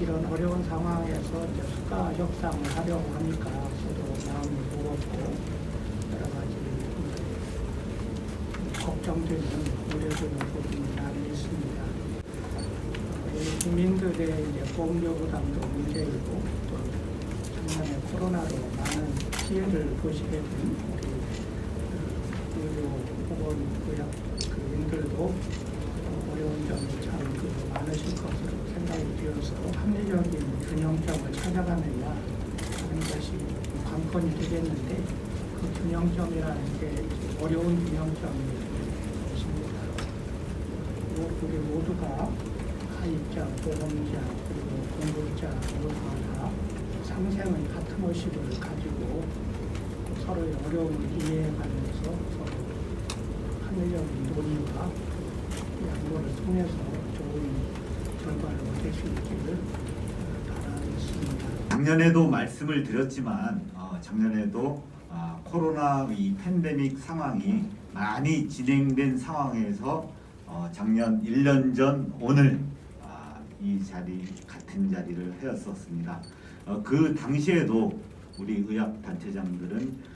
이런 어려운 상황에서 이제 수가 협상을 하려고 하니까 저도 마음이 무겁고 여러 가지 걱정되는 우려되는 부분이 많이 있습니다. 이 국민들의 이제 보험료 부담도 문제이고 또 작년에 코로나로 많은 피해를 보시게 된 우리 의료 보건 의학 인들도 어려운 점이 참 많으실 것으로 생각이 되어서 합리적인 균형점을 찾아가느냐 하는 것이 관건이 되겠는데 그 균형점이라는 게 어려운 균형점이 있습니다. 우리 모두가 가입자, 보험자, 그리고 공급자 모두가 다 상생의 파트너십을 가지고 서로의 어려움을 이해해가면서 서로 합리적인 논의와 양보를 통해서 좋은 결과를 얻을 수 있기를 바라겠습니다. 작년에도 말씀을 드렸지만 작년에도 코로나 이 팬데믹 상황이 많이 진행된 상황에서 작년 1년 전 오늘 이 자리 같은 자리를 하였었습니다. 그 당시에도 우리 의학 단체장들은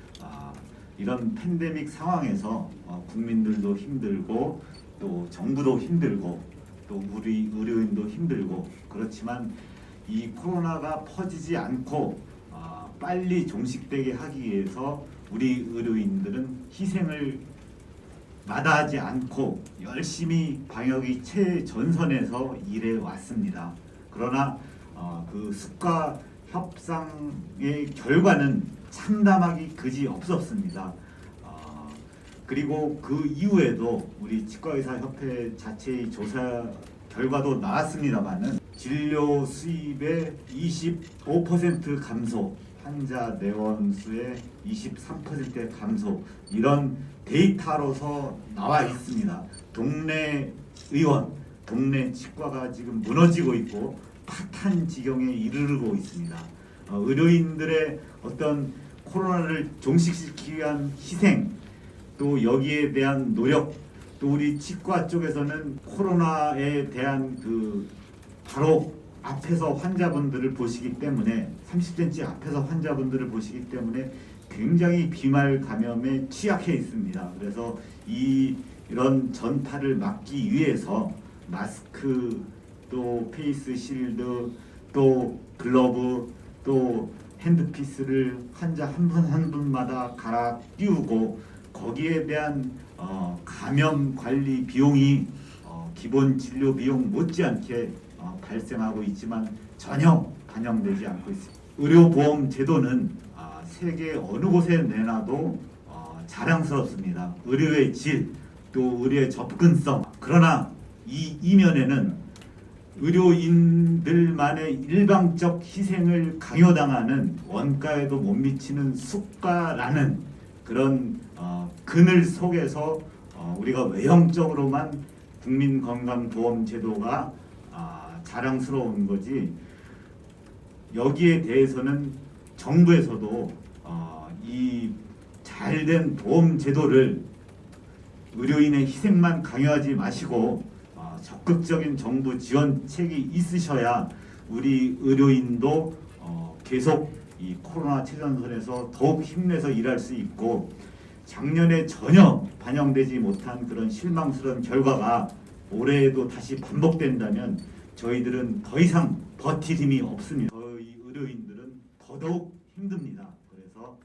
이런 팬데믹 상황에서 국민들도 힘들고 또 정부도 힘들고 또 우리 의료인도 힘들고 그렇지만 이 코로나가 퍼지지 않고 빨리 종식되게 하기 위해서 우리 의료인들은 희생을 마다하지 않고 열심히 방역의 최전선에서 일해 왔습니다. 그러나 그 수가 협상의 결과는 참담하기 그지 없었습니다. 그리고 그 이후에도 우리 치과의사협회 자체의 조사 결과도 나왔습니다만은 진료 수입의 25% 감소, 환자 내원 수의 23%의 감소 이런 데이터로서 나와 있습니다. 동네 의원, 동네 치과가 지금 무너지고 있고 파탄 지경에 이르르고 있습니다. 의료인들의 어떤 코로나를 종식시키기 위한 희생 또 여기에 대한 노력 또 우리 치과 쪽에서는 코로나에 대한 그 바로 앞에서 환자분들을 보시기 때문에 30cm 앞에서 환자분들을 보시기 때문에 굉장히 비말 감염에 취약해 있습니다. 그래서 이런 전파를 막기 위해서 마스크 또 페이스 실드 또 글러브 또 핸드피스를 환자 한 분 한 분마다 갈아 끼우고 거기에 대한 감염 관리 비용이 기본 진료 비용 못지않게 발생하고 있지만 전혀 반영되지 않고 있습니다. 의료보험 제도는 세계 어느 곳에 내놔도 자랑스럽습니다. 의료의 질, 또 의료의 접근성. 그러나 이 이면에는 의료인들만의 일방적 희생을 강요당하는 원가에도 못 미치는 수가라는 그런 그늘 속에서 우리가 외형적으로만 국민건강보험제도가 자랑스러운 거지 여기에 대해서는 정부에서도 이 잘된 보험제도를 의료인의 희생만 강요하지 마시고 적극적인 정부 지원책이 있으셔야 우리 의료인도 계속 이 코로나 최전선에서 더욱 힘내서 일할 수 있고 작년에 전혀 반영되지 못한 그런 실망스러운 결과가 올해에도 다시 반복된다면 저희들은 더 이상 버틸 힘이 없습니다. 저희 의료인들은 더더욱 힘듭니다. 그래서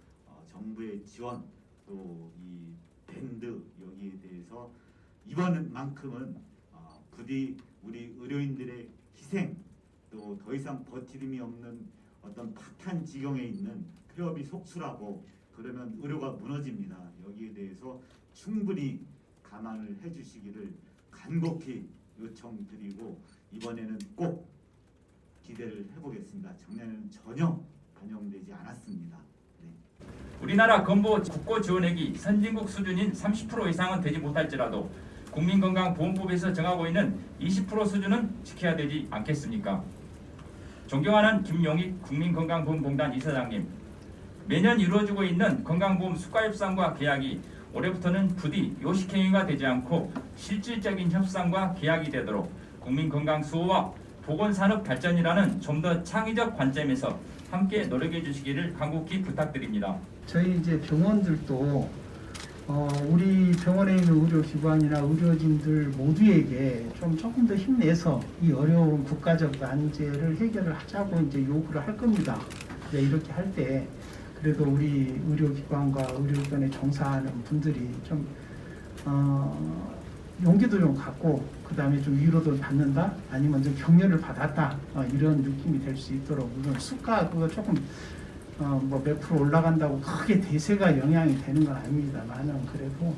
정부의 지원 또 이 밴드 여기에 대해서 이번만큼은 부디 우리 의료인들의 희생 또 더 이상 버틸 힘이 없는 어떤 파탄 지경에 있는 폐업이 속수라고 그러면 의료가 무너집니다. 여기에 대해서 충분히 감안을 해주시기를 간곡히 요청드리고 이번에는 꼭 기대를 해보겠습니다. 작년에는 전혀 반영되지 않았습니다. 네. 우리나라 건보 국고 지원액이 선진국 수준인 30% 이상은 되지 못할지라도 국민건강보험법에서 정하고 있는 20% 수준은 지켜야 되지 않겠습니까? 존경하는 김용익 국민건강보험공단 이사장님, 매년 이루어지고 있는 건강보험 수가협상과 계약이 올해부터는 부디 요식행위가 되지 않고 실질적인 협상과 계약이 되도록 국민건강 수호와 보건산업 발전이라는 좀 더 창의적 관점에서 함께 노력해 주시기를 간곡히 부탁드립니다. 저희 이제 병원들도 우리 병원에 있는 의료기관이나 의료진들 모두에게 조금 더 힘내서 이 어려운 국가적 난제를 해결을 하자고 이제 요구를 할 겁니다. 이렇게 할 때 그래도 우리 의료기관과 의료기관에 종사하는 분들이 좀 용기도 좀 갖고 그 다음에 좀 위로도 받는다 아니면 좀 격려를 받았다 이런 느낌이 될 수 있도록 물론 수가 그거 조금 몇 프로 올라간다고 크게 대세가 영향이 되는 건 아닙니다만은 그래도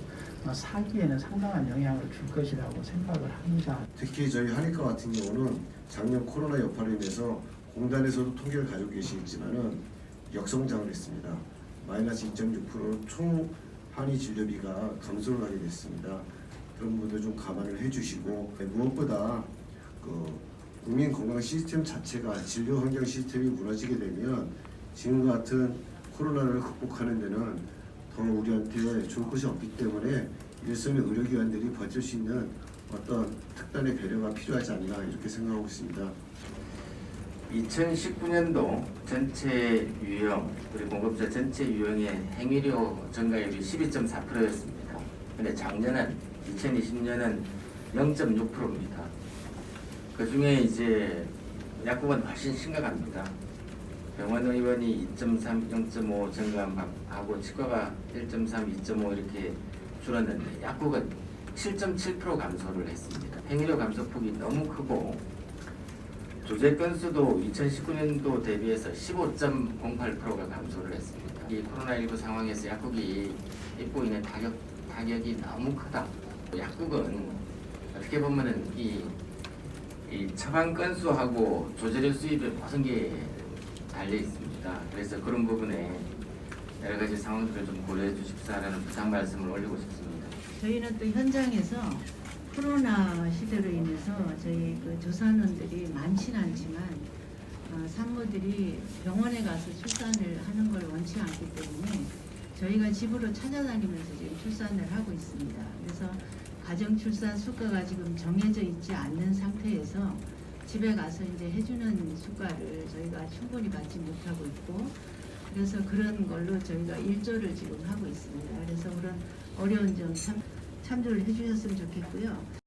사기에는 상당한 영향을 줄 것이라고 생각을 합니다. 특히 저희 한의과 같은 경우는 작년 코로나 여파로 인해서 공단에서도 통계를 가지고 계시겠지만은 역성장을 했습니다. 마이너스 2.6%로 총 한의 진료비가 감소를 하게 됐습니다. 그런 부분도 좀 감안을 해주시고 무엇보다 그 국민 건강 시스템 자체가 진료 환경 시스템이 무너지게 되면 지금 같은 코로나를 극복하는 데는 더 우리한테 좋을 것이 없기 때문에 일선의 의료기관들이 버틸 수 있는 어떤 특단의 배려가 필요하지 않나 이렇게 생각하고 있습니다. 2019년도 전체 유형 그리고 공급자 전체 유형의 행위료 증가율이 12.4%였습니다. 근데 작년은 2020년은 0.6%입니다. 그 중에 이제 약국은 훨씬 심각합니다. 병원 의원이 2.3, 0.5 증가하고 치과가 1.3, 2.5 이렇게 줄었는데 약국은 7.7% 감소를 했습니다. 행위료 감소폭이 너무 크고 조제 건수도 2019년도 대비해서 15.08%가 감소를 했습니다. 이 코로나19 상황에서 약국이 입고 있는 타격이 너무 크다. 약국은 어떻게 보면은 이 처방 건수하고 조제료 수입의 모든 게 달려 있습니다. 그래서 그런 부분에 여러 가지 상황들을 좀 고려해 주십사라는 부탁 말씀을 올리고 싶습니다. 저희는 또 현장에서 코로나 시대로 인해서 저희 그 조산원들이 많지는 않지만 산모들이 병원에 가서 출산을 하는 걸 원치 않기 때문에 저희가 집으로 찾아다니면서 지금 출산을 하고 있습니다. 그래서 가정 출산 수가가 지금 정해져 있지 않는 상태에서 집에 가서 이제 해주는 수가를 저희가 충분히 받지 못하고 있고 그래서 그런 걸로 저희가 일조를 지금 하고 있습니다. 그래서 그런 어려운 점 참조를 해주셨으면 좋겠고요.